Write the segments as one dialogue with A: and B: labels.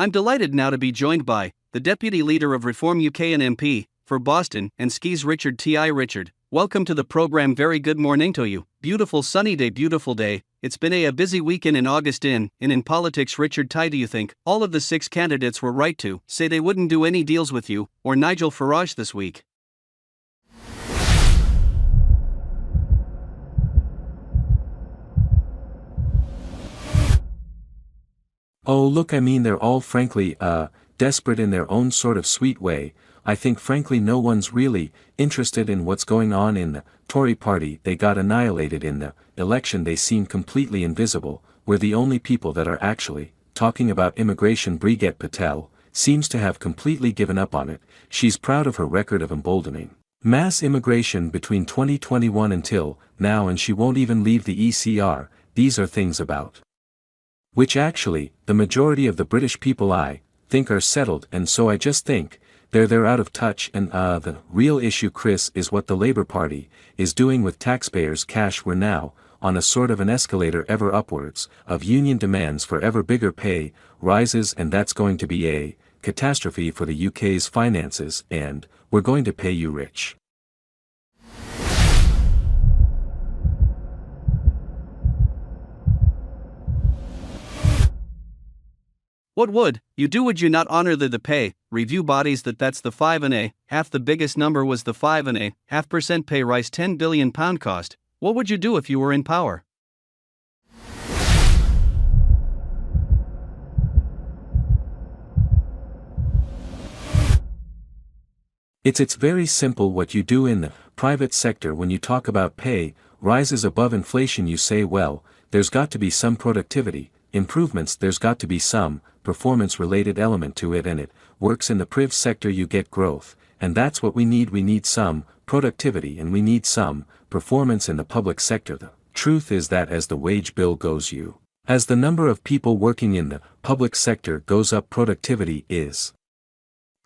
A: I'm delighted now to be joined by the Deputy Leader of Reform UK and MP for Boston and Skis, Richard T.I. Richard, welcome to the program. Very good morning to you. Beautiful sunny day, beautiful day. It's been a busy weekend in August in politics. Richard T. Do you think all of the 6 candidates were right to say they wouldn't do any deals with you or Nigel Farage this week?
B: Oh look, I mean they're all frankly, desperate in their own sort of sweet way. I think frankly no one's really interested in what's going on in the Tory party. They got annihilated in the election. They seem completely invisible. We're the only people that are actually talking about immigration. Brigitte Patel seems to have completely given up on it. She's proud of her record of emboldening mass immigration between 2021 until now, and she won't even leave the ECR. These are things about which actually, the majority of the British people I think are settled, and so I just think they're out of touch. And the real issue, Chris, is what the Labour Party is doing with taxpayers' cash. We're now on a sort of an escalator ever upwards of union demands for ever bigger pay rises, and that's going to be a catastrophe for the UK's finances, and we're going to pay you rich.
A: What would you do? Would you not honor the pay review bodies? That's the 5.5%. The biggest number was the 5.5% pay rise, £10 billion cost. What would you do if you were in power?
B: It's very simple what you do in the private sector. When you talk about pay rises above inflation, you say, well, there's got to be some productivity improvements, there's got to be some performance-related element to it, and it works in the priv sector. You get growth, and that's what we need. We need some productivity and we need some performance in the public sector. The truth is that as the wage bill goes as the number of people working in the public sector goes up, productivity is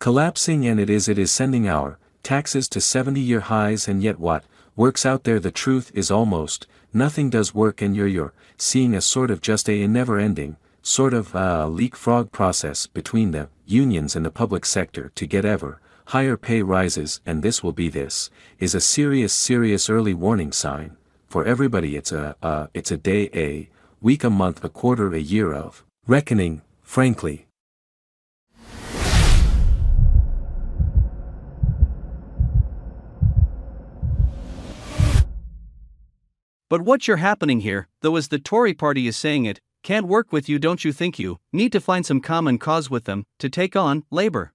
B: collapsing, and it is sending our taxes to 70-year highs, and yet what works out there? The truth is almost nothing does work, and you're seeing a sort of just a never-ending sort of leapfrog process between the unions and the public sector to get ever higher pay rises, and this is a serious early warning sign for everybody. It's a day, a week, a month, a quarter, a year of reckoning, frankly.
A: But what's happening here, though, as the Tory party is saying it can't work with you? Don't you think you need to find some common cause with them to take on Labour?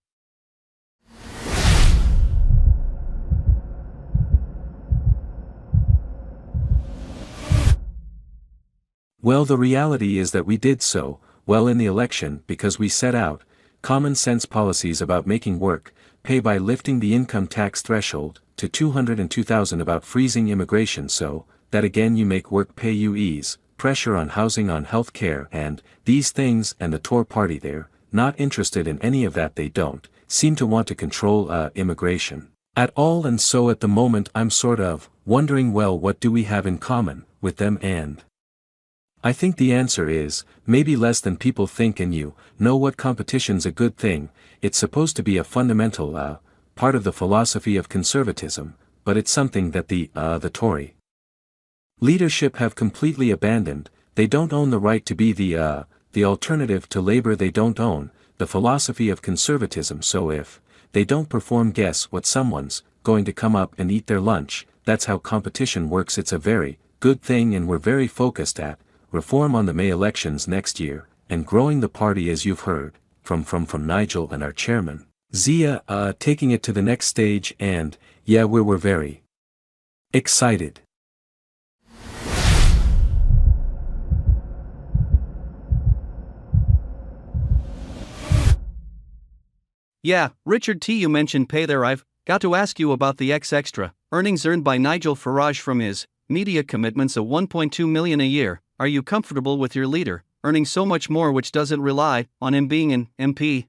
B: Well, the reality is that we did so well in the election because we set out common sense policies about making work pay by lifting the income tax threshold to $202,000, about freezing immigration so that again you make work pay, you ease pressure on housing, on health care, and these things. And the Tory party, they're not interested in any of that. They don't seem to want to control immigration at all, and so at the moment I'm sort of wondering, well, what do we have in common with them? And I think the answer is maybe less than people think. And you know what, competition's a good thing. It's supposed to be a fundamental part of the philosophy of conservatism, but it's something that the Tory leadership have completely abandoned. They don't own the right to be the alternative to Labour. They don't own the philosophy of conservatism. So if they don't perform, guess what? Someone's going to come up and eat their lunch. That's how competition works. It's a very good thing, and we're very focused at reform on the May elections next year, and growing the party, as you've heard from Nigel and our chairman Zia, taking it to the next stage. And yeah, we're very excited.
A: Yeah, Richard T. You mentioned pay there. I've got to ask you about the extra earnings earned by Nigel Farage from his media commitments of $1.2 million a year. Are you comfortable with your leader earning so much more, which doesn't rely on him being an MP?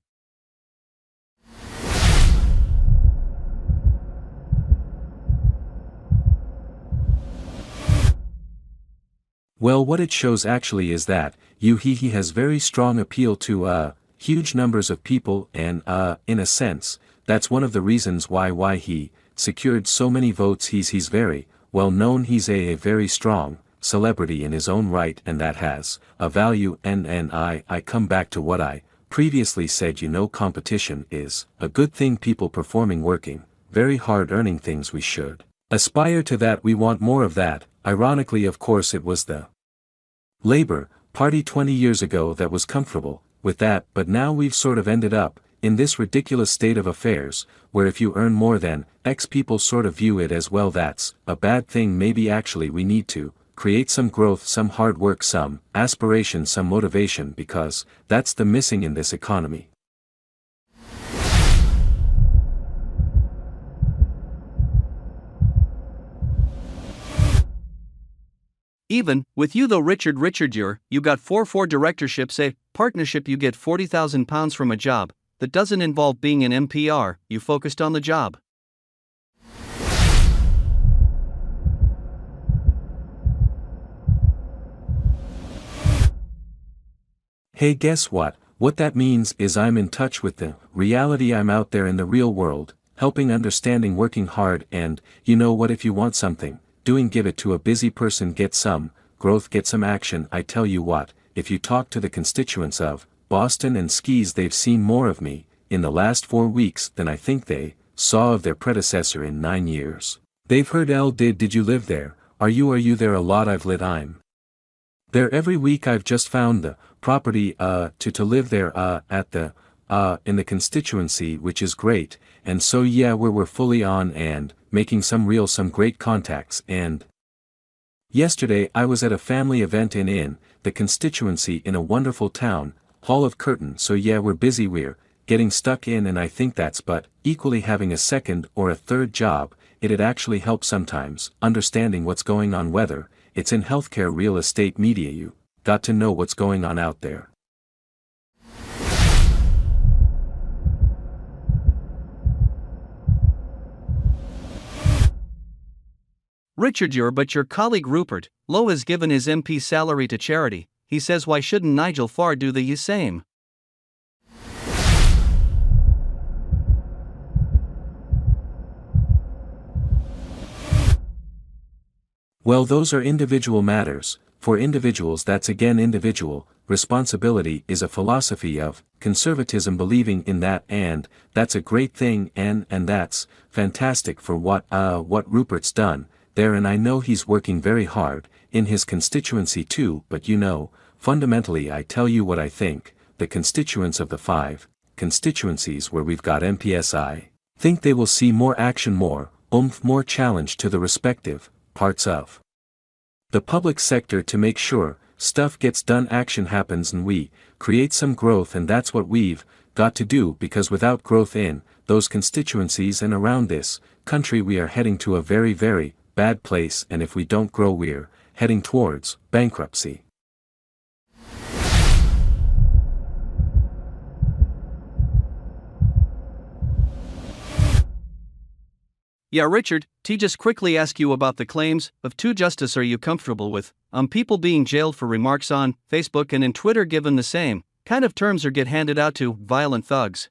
B: Well, what it shows actually is that he has very strong appeal to huge numbers of people and in a sense, that's one of the reasons why he secured so many votes. He's very well known, he's a very strong celebrity in his own right, and that has a value. And I come back to what I previously said, competition is a good thing. People performing, working very hard, earning things, we should aspire to that. We want more of that. Ironically, of course, it was the Labour Party 20 years ago that was comfortable with that, but now we've sort of ended up in this ridiculous state of affairs, where if you earn more than X, people sort of view it as, well, that's a bad thing. Maybe actually we need to create some growth, some hard work, some aspiration, some motivation, because that's the missing in this economy.
A: Even with you though, Richard, you got 4 directorships, a partnership, you get £40,000 from a job that doesn't involve being an MPR, you focused on the job.
B: Hey, guess what? What that means is I'm in touch with the reality. I'm out there in the real world, helping, understanding, working hard, and you know what, if you want something, doing, give it to a busy person, get some growth, get some action. I tell you what, if you talk to the constituents of Boston and Skis, they've seen more of me in the last 4 weeks than I think they saw of their predecessor in 9 years. They've heard did you live there? Are you there a lot? I've lit, I'm there every week. I've just found the property to live there at the in the constituency, which is great. And so yeah, we're fully on and making some great contacts. And yesterday I was at a family event in the constituency in a wonderful town, Hall of Curtin. So yeah, we're busy, we're getting stuck in, and I think that's, but equally having a second or a third job, it'd actually help sometimes, understanding what's going on, whether it's in healthcare, real estate, media. You got to know what's going on out there.
A: Richard, but your colleague Rupert Lowe has given his MP salary to charity. He says, why shouldn't Nigel Farr do the same?
B: Well, those are individual matters. For individuals, that's again individual responsibility, is a philosophy of conservatism, believing in that, and that's a great thing, and that's fantastic for what Rupert's done there. And I know he's working very hard in his constituency too, but fundamentally, I tell you what I think, the constituents of the 5 constituencies where we've got MPs, I think they will see more action, more oomph, more challenge to the respective parts of the public sector to make sure stuff gets done, action happens, and we create some growth. And that's what we've got to do, because without growth in those constituencies and around this country, we are heading to a very, very bad place. And if we don't grow, we're heading towards bankruptcy.
A: Yeah, Richard, just quickly ask you about the claims of 2 justice. Are you comfortable with people being jailed for remarks on Facebook and in Twitter, given the same kind of terms or get handed out to violent thugs?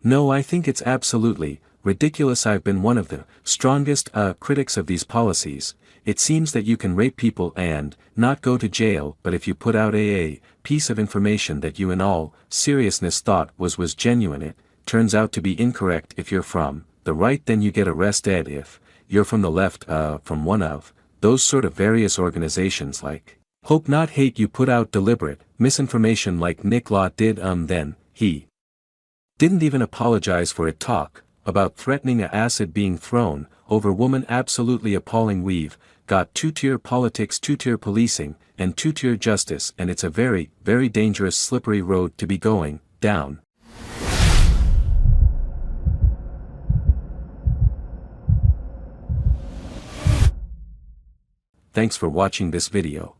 B: No, I think it's absolutely ridiculous. I've been one of the strongest critics of these policies. It seems that you can rape people and not go to jail, but if you put out a piece of information that you in all seriousness thought was genuine, it turns out to be incorrect. If you're from the right, then you get arrested. If you're from the left, from one of those sort of various organizations like Hope Not Hate, you put out deliberate misinformation like Nick Law did, then he didn't even apologize for it. Talk about threatening a acid being thrown over woman, absolutely appalling. We've got 2-tier politics, 2-tier policing, and 2-tier justice, and it's a very, very dangerous, slippery road to be going down. Thanks for watching this video.